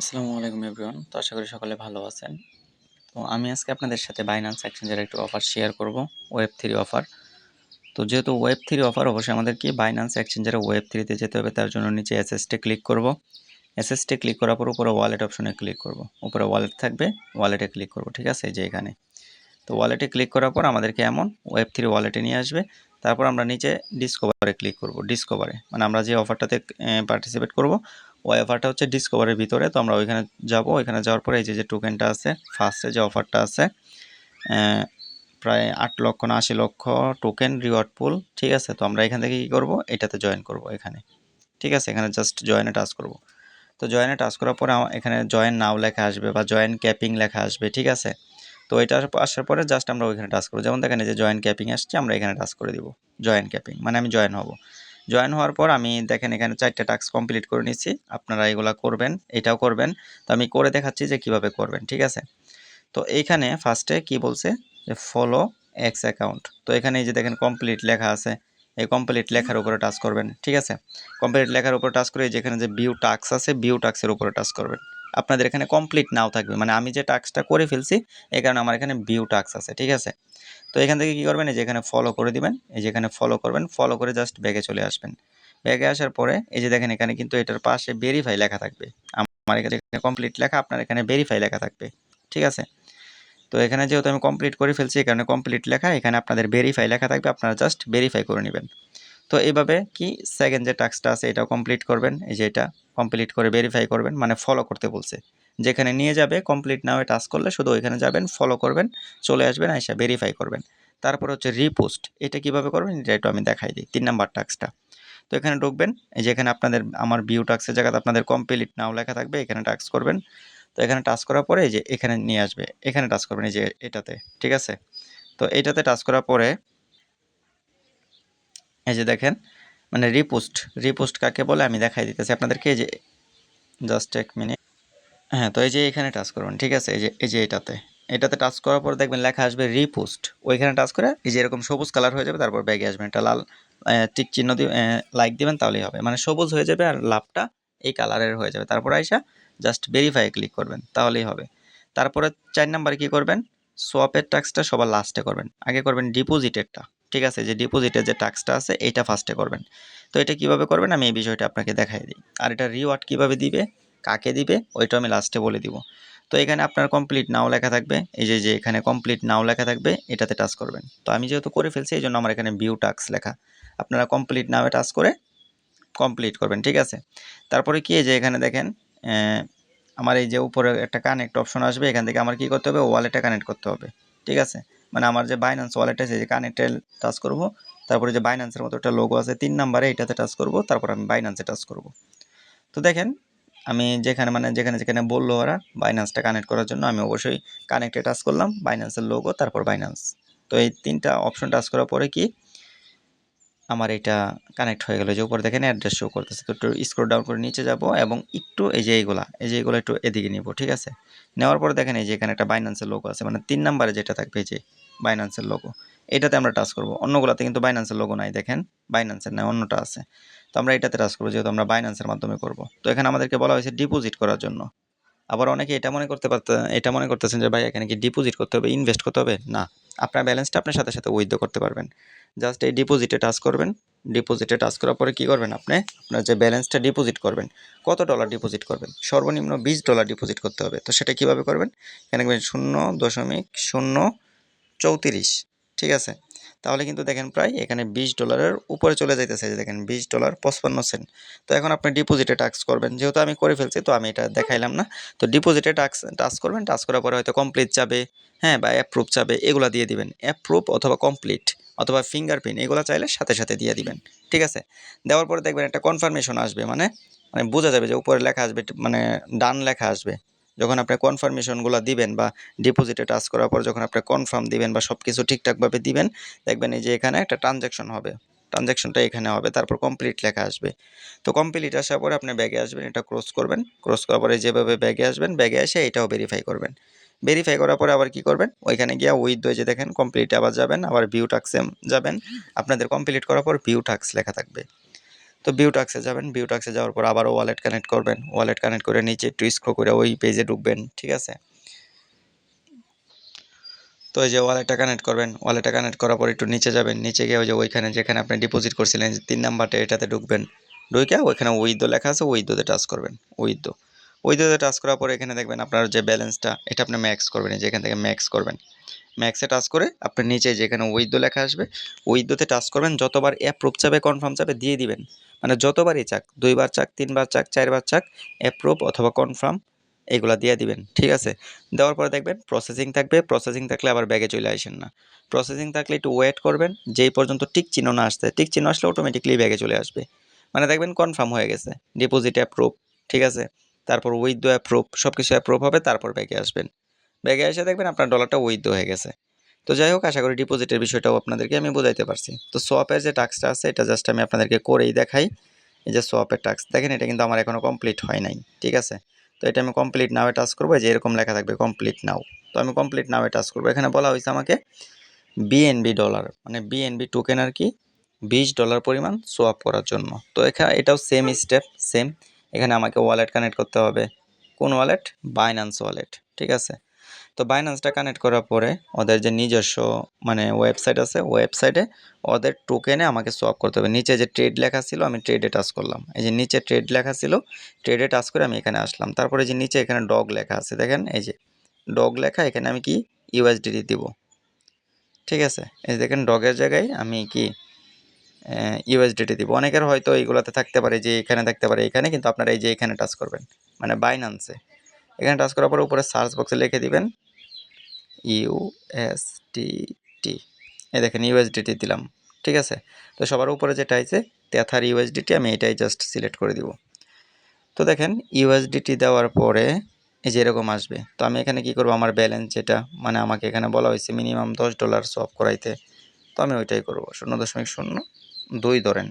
আসসালামু আলাইকুম এভরিওয়ান। তো আশা করি সকলে ভালো আছেন। তো আমি আজকে আপনাদের সাথে বাইন্যান্স এক্সচেঞ্জের একটু অফার শেয়ার করব, ওয়েব3 অফার। তো যেহেতু ওয়েব3 অফার অবশ্যই আমাদের কি বাইন্যান্স এক্সচেঞ্জের ওয়েব3 তে যেতে হবে। তার জন্য নিচে এসএসটি ক্লিক করব। এসএসটি ক্লিক করার পর উপরে ওয়ালেট অপশনে ক্লিক করব। উপরে ওয়ালেট থাকবে, ওয়ালেটে ক্লিক করব। ঠিক আছে? এই যে এখানে। তো ওয়ালেটে ক্লিক করার পর আমাদেরকে এমন ওয়েব3 ওয়ালেটে নিয়ে আসবে। তারপর আমরা নিচে ডিসকভারে ক্লিক করব। ডিসকভারে মানে আমরা যে অফারটাতে পার্টিসিপেট করব, ওই অফারটা হচ্ছে ডিসকভারের ভিতরে। তো আমরা ওইখানে যাব। ওইখানে যাওয়ার পরে এই যে টোকেনটা আছে, ফার্স্টে যে অফারটা আছে, প্রায় 8 লক্ষ না 80 লক্ষ টোকেন রিওয়ার্ড পুল। ঠিক আছে? তো আমরা এখান থেকে কী করব, এটাতে জয়েন করব এখানে। ঠিক আছে? এখানে জাস্ট জয়েনে টাচ করব। তো জয়েনে টাচ করার পরে এখানে জয়েন নাও লেখা আসবে বা জয়েন ক্যাপিং লেখা আসবে। ঠিক আছে? তো এটা আসার পরে জাস্ট আমরা ওইখানে টাচ করব। যেমন দেখেন এই যে জয়েন ক্যাপিং আসছে, আমরা এখানে টাচ করে দিব। জয়েন ক্যাপিং মানে আমি জয়েন হব। জয়েন হওয়ার পর আমি দেখেন এখানে 4টা টাস্ক কমপ্লিট করে নিচ্ছি। আপনারা এগুলা করবেন, এটাও করবেন। তো আমি করে দেখাচ্ছি যে কিভাবে করবেন। ঠিক আছে? তো এইখানে ফার্স্টে কি বলছে যে ফলো এক্স অ্যাকাউন্ট। তো এখানে এই যে দেখেন কমপ্লিট লেখা আছে, এই কমপ্লিট লেখার উপরে টাচ করবেন। ঠিক আছে? কমপ্লিট লেখার উপর টাচ করে যেখানে যে ভিউ টাস্ক আছে, ভিউ টাস্কের উপরে টাচ করবেন। আপনাদের এখানে কমপ্লিট নাও থাকবে, মানে আমি যে টাস্কটা করে ফেলছি এই কারণে আমার এখানে ভিউ টাস্ক আছে। ঠিক আছে? তো এখান থেকে কি করবেন, এই যে এখানে ফলো করে দিবেন, এই যে এখানে ফলো করবেন, ফলো করে জাস্ট ব্যাগে চলে আসবেন। ব্যাগে আসার পরে এই যে দেখেন এখানে কিন্তু এটার পাশে ভেরিফাই লেখা থাকবে। আমার এখানে কমপ্লিট লেখা, আপনার এখানে ভেরিফাই লেখা থাকবে। ঠিক আছে? তো এখানে যেহেতু আমি কমপ্লিট করে ফেলছি, এই কারণে কমপ্লিট লেখা, এখানে আপনাদের ভেরিফাই লেখা থাকবে, আপনারা জাস্ট ভেরিফাই করে নেবেন। তো এইভাবে কি সেকেন্ড যে টাস্কটা আছে এটাও কমপ্লিট করবেন। এই যে এটা কমপ্লিট করে ভেরিফাই করবেন, মানে ফলো করতে বলছে, যেখানে নিয়ে যাবে কমপ্লিট নাও টাস্ক করলে শুধু ওইখানে যাবেন, ফলো করবেন, চলে আসবেন, আইসা ভেরিফাই করবেন। তারপর হচ্ছে রিপোস্ট, এটা কিভাবে করবেন এটা একটু আমি দেখাই দিই। 3 নাম্বার টাস্কটা। তো এখানে ঢুকবেন, এই যে এখানে আপনাদের আমার ভিউ টাস্কের জায়গাতে আপনাদের কমপ্লিট নাও লেখা থাকবে, এখানে টাস্ক করবেন। তো এখানে টাচ করার পরে এই যে এখানে নিয়ে আসবে, এখানে টাচ করবেন, এই যে এটাতে। ঠিক আছে? তো এইটাতে টাচ করার পরে এই যে দেখেন মানে রিপোস্ট, রিপোস্ট কাকে বলে আমি দেখাই দিতেছি আপনাদেরকে। এই যে জাস্ট 1 মিনিট। হ্যাঁ, তো এই যে এখানে টাচ করবেন। ঠিক আছে? এই যে এটাতে, এটাতে টাচ করার পর দেখবেন লেখা আসবে রিপোস্ট। ওইখানে টাচ করে এই যে এরকম সবুজ কালার হয়ে যাবে, তারপর ব্যাগে আসবেন, এটা লাল টিক চিহ্ন দিয়ে লাইক দিবেন, তাহলেই হবে। মানে সবুজ হয়ে যাবে আর লাভটা এই কালারের হয়ে যাবে। তারপর আইসা জাস্ট ভেরিফাই ক্লিক করবেন, তাহলেই হবে। তারপরে 4 নাম্বারে কি করবেন, সোয়াপের টাস্কটা সবার লাস্টে করবেন, আগে করবেন ডিপোজিটেরটা। ঠিক আছে? যে ডিপোজিটের যে টাস্কটা আছে এইটা ফার্স্টে করবেন। তো এটা কিভাবে করবেন আমি এই বিষয়টা আপনাকে দেখাই দিই। আর এটা রিওয়ার্ড কিভাবে দিবে, কাকে দিবে, ওইটা আমি লাস্টে বলে দিব। তো এখানে আপনার কমপ্লিট নাও লেখা থাকবে, এই যে এখানে কমপ্লিট নাও লেখা থাকবে, এটাতে টাচ করবেন। তো আমি যেহেতু করে ফেলছি এই জন্য আমার এখানে ভিউ টাস্ক লেখা। আপনারা কমপ্লিট নাও টাচ করে কমপ্লিট করবেন। ঠিক আছে? তারপরে কি এই যে এখানে দেখেন আমার এই যে উপরে একটা কানেক্ট অপশন আসবে, এখান থেকে আমার কি করতে হবে, ওয়ালেটে কানেক্ট করতে হবে। ঠিক আছে? মানে আমার যে বাইন্যান্স ওয়ালেট আছে, যে কানেক্টে টাচ করব। তারপরে যে বাইন্যান্সের মতো একটা লোগো আছে 3 নাম্বারে, এটাতে টাচ করব, তারপর আমি বাইন্যান্সে টাচ করব। তো দেখেন আমি যেখানে মানে যেখানে বললো ওরা বাইন্যান্সটা কানেক্ট করার জন্য, আমি অবশ্যই কানেক্টে টাচ করলাম, বাইন্যান্সের লোগো, তারপর বাইন্যান্স। তো এই 3টা অপশন টাচ করার পরে কি আমার এটা কানেক্ট হয়ে গেল। যে উপরে দেখেন অ্যাড্রেস শো করতেছে। তো একটু স্ক্রল ডাউন করে নিচে যাব এবং একটু এই যে এইগুলা একটু এদিকে নিব। ঠিক আছে? নেওয়ার পরে দেখেন এই যে এখানে একটা বাইন্যান্সের লোগো আছে, মানে 3 নাম্বারে যেটা থাকবে এই যে বাইন্যান্সের লোগো, এটাতে আমরা টাচ করব। অন্যগুলাতে কিন্তু বাইন্যান্সের লোগো নাই, দেখেন বাইন্যান্সের নাই, অন্যটা আছে। তো আমরা এটাতে টাচ করব, যেহেতু আমরা বাইন্যান্সের মাধ্যমে করব। তো এখানে আমাদেরকে বলা হয়েছে ডিপোজিট করার জন্য। আবার অনেকে এটা মনে করতেছেন যে ভাই এখানে কি ডিপোজিট করতে হবে, ইনভেস্ট করতে হবে? না, আপনার ব্যালেন্সটা আপনার সাথে সাথে উইথড্র করতে পারবেন। জাস্ট এই ডিপোজিটে টাচ করবেন। ডিপোজিটে টাচ করার পরে কি করবেন, আপনার যে ব্যালেন্সটা ডিপোজিট করবেন, কত ডলার ডিপোজিট করবেন, সর্বনিম্ন $20 ডিপোজিট করতে হবে। তো সেটা কিভাবে করবেন, এখানে 0.034। ঠিক আছে? তাহলে কিন্তু দেখেন প্রায় এখানে $20 উপরে চলে যাইতেছে, যে দেখেন $20.55। তো এখন আপনি ডিপোজিটে টাচ করবেন, যেহেতু আমি করে ফেলছি তো আমি এটা দেখাইলাম না। তো ডিপোজিটে টাচ করবেন, টাচ করার পরে হয়তো কমপ্লিট চাবে, হ্যাঁ, বা অ্যাপ্রুভ চাবে, এগুলো দিয়ে দিবেন। অ্যাপ্রুভ অথবা কমপ্লিট অথবা ফিঙ্গারপ্রিন্ট এগুলো চাইলে সাথে সাথে দিয়ে দিবেন। ঠিক আছে? দেওয়ার পরে দেখবেন একটা কনফার্মেশন আসবে, মানে মানে বোঝা যাবে যে উপরে লেখা আসবে, মানে ডান লেখা আসবে। যখন আপনি কনফার্মেশনগুলো দিবেন বা ডিপোজিটে টাচ করার পর যখন আপনি কনফার্ম দিবেন বা সব কিছু ঠিকঠাকভাবে দিবেন, দেখবেন এই যে এখানে একটা ট্রানজ্যাকশন হবে, ট্রানজ্যাকশনটা এখানে হবে, তারপর কমপ্লিট লেখা আসবে। তো কমপ্লিট আসার পরে আপনি ব্যাগে আসবেন, এটা ক্রস করবেন, ক্রস করার পরে যেভাবে ব্যাগে আসবেন, ব্যাগে এসে এটাও ভেরিফাই করবেন। ভেরিফাই করার পরে আবার কি করবেন, ওইখানে গিয়ে উইথ যে দেখেন কমপ্লিটে আবার যাবেন, আবার ভিউ টাস্কে যাবেন। আপনাদের কমপ্লিট করার পর ভিউ টাস্ক লেখা থাকবে। তো ভিউ টাস্কে যাবেন, ভিউ টাস্কে যাওয়ার পর আবারও ওয়ালেট কানেক্ট করবেন, ওয়ালেট কানেক্ট করে নিচে একটু স্ক্রল করে ওই পেজে ঢুকবেন, ঠিক আছে। তো এই যে ওয়ালেটটা কানেক্ট করবেন, ওয়ালেটটা কানেক্ট করার পর একটু নিচে যাবেন, নিচে গিয়ে ওই যে ওইখানে যেখানে আপনি ডিপোজিট করছিলেন 3 নাম্বারটা এটাতে ঢুকবেন, ঢুকে ওইখানে উইথড্র লেখা আছে উইথড্রোতে টাচ করবেন, উইথড্রোতে টাচ করার পরে এখানে দেখবেন আপনার যে ব্যালেন্সটা এটা আপনি ম্যাক্স করবেন, এই যে এখান থেকে ম্যাক্স করবেন, ম্যাক্সে টাচ করে আপনি নিচে যেখানে উইথড্রো লেখা আসবে উইথড্রোতে টাচ করবেন, যতবার অ্যাপ্রুভ চাবে কনফার্ম চাবে দিয়ে দিবেন, মানে যতবারই চাক, 2বার চাক, 3বার চাক, 4বার চাক, অ্যাপ্রুভ অথবা কনফার্ম এগুলা দিয়ে দিবেন, ঠিক আছে। দেওয়ার পরে দেখবেন প্রসেসিং থাকবে, প্রসেসিং থাকলে আবার ব্যাগে চলে আসেন না, প্রসেসিং থাকলে একটু ওয়েট করবেন, যেই পর্যন্ত টিক চিহ্ন না আসছে, টিক চিহ্ন আসলে অটোমেটিকলি ব্যাগে চলে আসবে, মানে দেখবেন কনফার্ম হয়ে গেছে, ডিপোজিট অ্যাপ্রুভ, ঠিক আছে। তারপর উইথড্রো অ্যাপ্রুভ, সব কিছু অ্যাপ্রুভ হবে, তারপর ব্যাগে আসবেন, ব্যাগে এসে দেখবেন আপনার ডলারটা উইথড্রো হয়ে গেছে। তো যাই হোক, আশা করি ডিপোজিটের বিষয়টাও আপনাদেরকে আমি বোঝাইতে পারছি। তো সোয়াপের যে টাস্কটা আছে এটা জাস্ট আমি আপনাদেরকে করেই দেখাই। এই যে সোয়াপের টাস্ক দেখেন, এটা কিন্তু আমার এখনো কমপ্লিট হয় নাই, ঠিক আছে। তো এটা আমি কমপ্লিট নাওয়ে টাচ করবো, যে এরকম লেখা থাকবে কমপ্লিট নাও, তো আমি কমপ্লিট নাওয়ে টাচ করবো। এখানে বলা হয়েছে আমাকে বিএনবি ডলার, মানে বিএনবি টোকেন আর কি, $20 পরিমাণ সোয়াপ করার জন্য। তো এখানে এটাও সেম স্টেপ, সেম। এখানে আমাকে ওয়ালেট কানেক্ট করতে হবে, কোন ওয়ালেট? বাইন্যান্স ওয়ালেট, ঠিক আছে। তো বাইন্যান্সটা কানেক্ট করার পরে ওদের যে নিজস্ব মানে ওয়েবসাইট আছে, ওয়েবসাইটে ওদের টোকেনে আমাকে সোয়াপ করতে হবে। নিচে যে ট্রেড লেখা ছিল আমি ট্রেডে টাচ করলাম, এই যে নিচে ট্রেড লেখা ছিল, ট্রেডে টাচ করে আমি এখানে আসলাম। তারপরে যে নিচে এখানে ডগ লেখা আছে দেখেন, এই যে ডগ লেখা, এখানে আমি কি ইউএসডিটি দিব, ঠিক আছে। এই দেখেন ডগের জায়গায় আমি কি ইউএসডিটি দিব। অনেকের হয়তো এইগুলোতে থাকতে পারে, যে এখানে থাকতে পারে এখানে, কিন্তু আপনারা এই যে এখানে টাচ করবেন, মানে বাইন্যান্সে এখানে টাচ করার পরে উপরে সার্চ বক্সে লিখে দিবেন ইউএসডিটি, এই দেখেন ইউএসডিটি দিলাম, ঠিক আছে। তো সবার উপরে যেটা আছে তেথার ইউএসডিটি, আমি এটাই জাস্ট সিলেক্ট করে দিব। তো দেখেন ইউএসডিটি দেওয়ার পরে এই যে এরকম আসবে। তো আমি এখানে কি করব, আমার ব্যালেন্স যেটা, মানে আমাকে এখানে বলা হয়েছে মিনিমাম $10 সোয়াপ করাইতে, তো আমি ওইটাই করব, 0.02 ধরেন,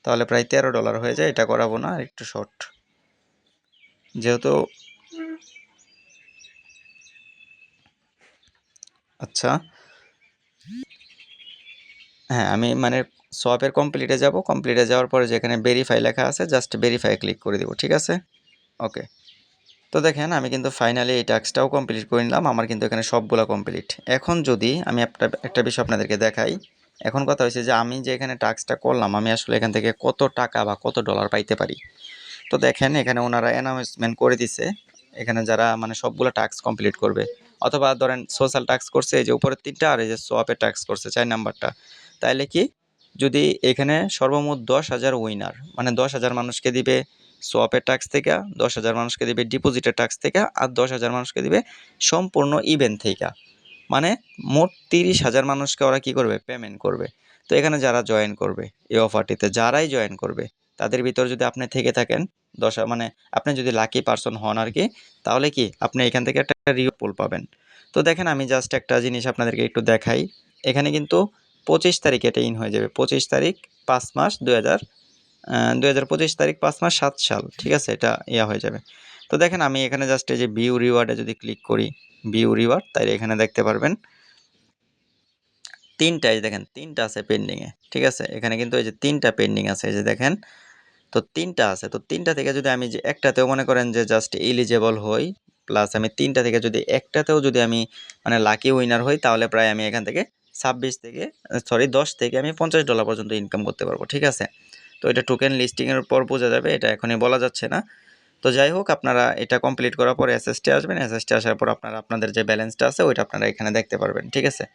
তাহলে প্রায় $13 হয়ে যায়। এটা করাবো না, একটু শর্ট, যেহেতু আচ্ছা হ্যাঁ, আমি মানে সোয়াপের কমপ্লিটে যাব, কমপ্লিটে যাওয়ার পরে যেখানে ভেরিফাই লেখা আছে জাস্ট ভেরিফাই ক্লিক করে দিব, ঠিক আছে। ওকে। তো দেখেন আমি কিন্তু ফাইনালি এই টাস্কটাও কমপ্লিট করে নিলাম, আমার কিন্তু এখানে সবগুলা কমপ্লিট। এখন যদি আমি একটা বিষয় আপনাদেরকে দেখাই, এখন কথা হয়েছে যে আমি যে এখানে টাস্কটা করলাম, আমি আসলে এখান থেকে কত টাকা বা কত ডলার পাইতে পারি। তো দেখেন এখানে ওনারা অ্যানাউন্সমেন্ট করে দিছে, এখানে যারা মানে সবগুলো টাস্ক কমপ্লিট করবে, অথবা ধরেন সোশ্যাল টাস্ক করছে এই যে উপরের 3টা, আর এই যে সোয়াপের টাস্ক করছে 4 নাম্বারটা, তাইলে কি যদি এখানে সর্বমোট 10,000 উইনার, মানে 10,000 মানুষকে দিবে সোয়াপের টাস্ক থেকে, 10,000 মানুষকে দিবে ডিপোজিটের টাস্ক থেকে, আর 10,000 মানুষকে দিবে সম্পূর্ণ ইভেন্ট থেকে, মানে মোট 30,000 মানুষকে ওরা কি করবে, পেমেন্ট করবে। তো এখানে যারা জয়েন করবে এই অফারটিতে, যারাই জয়েন করবে তাদের ভিতর যদি আপনি থেকে থাকেন মানে আপনি যদি লাকি পারসন হন আর কি, তাহলে কি আপনি এখান থেকে একটা রিওয়ার্ড পুল পাবেন। তো দেখেন আমি জাস্ট একটা জিনিস আপনাদেরকে একটু দেখাই, এখানে কিন্তু 25 তারিখ এটা ইন হয়ে যাবে, 25 তারিখ 5 মাস 2025 তারিখ 5 মাস 7 সাল, ঠিক আছে, এটা হয়ে যাবে। তো দেখেন আমি এখানে জাস্ট এই যে ভিউ রিওয়ার্ডে যদি ক্লিক করি, ভিউ রিওয়ার্ড, তাই এখানে দেখতে পারবেন 3টাই, দেখেন 3টা আছে পেন্ডিংয়ে, ঠিক আছে। এখানে কিন্তু এই যে 3টা পেন্ডিং আছে, এই যে দেখেন, তো 3টা আছে। তো 3টা থেকে যদি আমি যে একটাতেও মনে করেন যে জাস্ট এলিজেবল হই, প্লাস আমি 3টা থেকে যদি একটাতেও যদি আমি মানে লাকি উইনার হই, তাহলে প্রায় আমি এখান থেকে 26 থেকে 10 থেকে আমি $50 পর্যন্ত ইনকাম করতে পারবো, ঠিক আছে। তো এটা টোকেন লিস্টিংয়ের পর বোঝা যাবে, এটা এখনই বলা যাচ্ছে না। তো যাই হোক, আপনারা এটা কমপ্লিট করার পর এসএসটি আসবেন, এসএসটি আসার পর আপনারা আপনাদের যে ব্যালেন্সটা আছে ওইটা আপনারা এখানে দেখতে পারবেন, ঠিক আছে।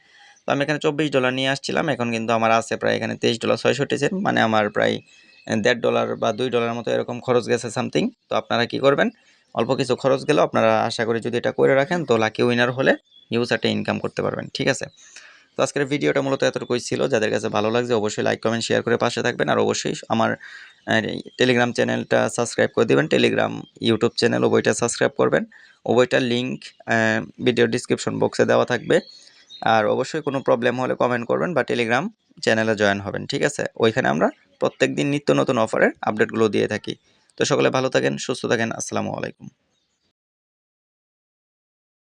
তো আমি এখানে $24 নিয়ে আসছিলাম, এখন কিন্তু আমার আছে প্রায় এখানে $23.66, মানে আমার প্রায় $1.5 বা $2 মতো এরকম খরচ গেছে সামথিং। তো আপনারা কি করবেন, অল্প কিছু খরচ গেলেও আপনারা আশা করি যদি এটা করে রাখেন, তো লাকি উইনার হলে হিউজ একটা ইনকাম করতে পারবেন, ঠিক আছে। তো আজকের ভিডিওটা মূলত এতটুকুই ছিল। যাদের কাছে ভালো লাগছে অবশ্যই লাইক কমেন্ট শেয়ার করে পাশে থাকবেন, আর অবশ্যই আমার টেলিগ্রাম চ্যানেলটা সাবস্ক্রাইব করে দিবেন, টেলিগ্রাম ইউটিউব চ্যানেল উভয়টা সাবস্ক্রাইব করবেন, উভয়টার লিঙ্ক ভিডিও ডিসক্রিপশন বক্সে দেওয়া থাকবে। আর অবশ্যই কোনো প্রবলেম হলে কমেন্ট করবেন বা টেলিগ্রাম চ্যানেলে জয়েন হবেন, ঠিক আছে। ওইখানে আমরা প্রত্যেকদিন নিত্য নতুন অফারের আপডেটগুলো দিয়ে থাকি। তো সকলে ভালো থাকেন, সুস্থ থাকেন, আসসালামু আলাইকুম।